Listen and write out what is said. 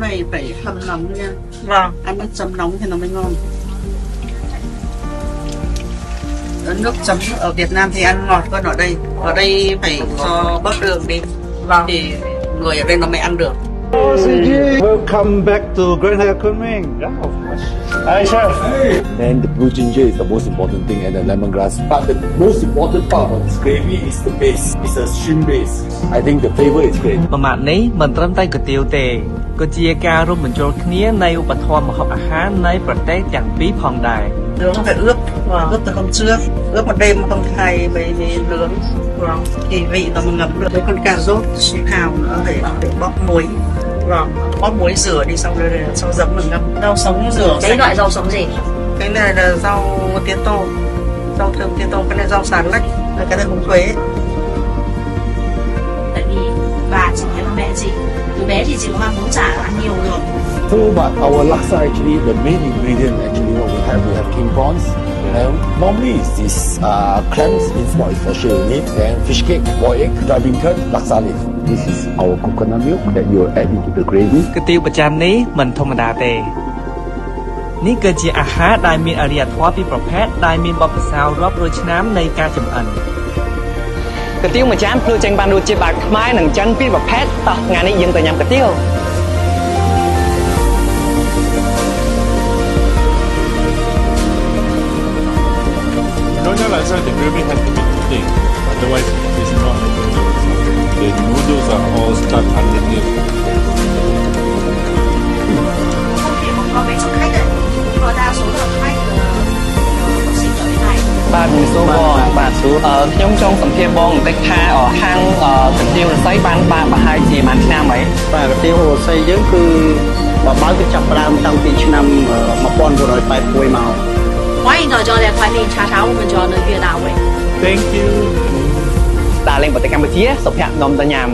món này phải hầm nóng nha. Vâng. Ăn nước chấm nóng thì nó mới ngon. Nước chấm ở Việt Nam thì ăn ngọt hơn ở đây phải cho bớt đường đi. Vâng. Thì người ở đây nó mới ăn được. Welcome back to Grand Hyatt Kunming. Yeah, of course. Hi, chef. And the blue ginger is the most important thing, and the lemongrass. But the most important part of this gravy is the base. It's a shrimp base. I think the flavor is great. ប្រមាណនេះមិនត្រឹមតែគុយទាវទេក៏ជាការរួមបញ្ចូលគ្នានៃឧបត្ថម្ភម្ហូបអាហារនៃប្រទេសទាំងពីរផងដែរ Nướng phải ướp từ hôm trước, ướp một đêm không thay mới nướng. Vâng. Thì vị nó mới ngấm được. Với con cà rốt xào nữa để bóp muối. Vâng. Bóp muối rửa đi xong rồi sau giấm mình ngâm. Rau sống rửa. Cái loại rau sống gì? Cái này là rau tía tô, rau thơm tía tô, cái này rau xà lách, cái này húng quế. Tại vì bà chỉ hay là mẹ chị. Từ bé thì chị có ăn bún chả ăn nhiều rồi. So, but our laksa actually, the main ingredient actually what we have king prawns. And normally it's this clams in small for sure you need, then fish cake, boiled egg, dry beancurd, laksa leaf. This is our coconut milk that you add into the gravy. គុយទាវប្រចាំនេះមិនធម្មតាទេនេះគឺជាអាហារដែលមានអរិយធម៌ពីរប្រភេទដែលមានបទពិសោធន៍រាប់រយឆ្នាំនៃការចម្អិនគុយទាវមួយចានភ្លឺចេញបានរសជាតិបែបខ្មែរនិងចិនពីរប្រភេទតោះថ្ងៃនេះយើងទៅញ៉ាំគុយទាវ Nyonya laksa, the gravy has to be thick. Otherwise, it's not a noodle. The noodles are all stuck underneath. Không thể một con bé cho khách đấy. Nhưng mà đa số là khách học sinh ở bên này. បាទជំរាបសួរបងបាទសួរខ្ញុំចង់សម្ភាសន៍បងបន្តិចថាហាងគុយទាវរស័យបានប្រហែលជាបានឆ្នាំអី បាទគុយទាវរស័យយើងគឺបើគឺចាប់ផ្ដើមតាំងពីឆ្នាំ1981មក 欢迎大家来宽民茶茶我们家的越南味。 Thank you. ដើរលេងប្រទេសកម្ពុជាសុភ័ក្រនាំទៅញ៉ាំ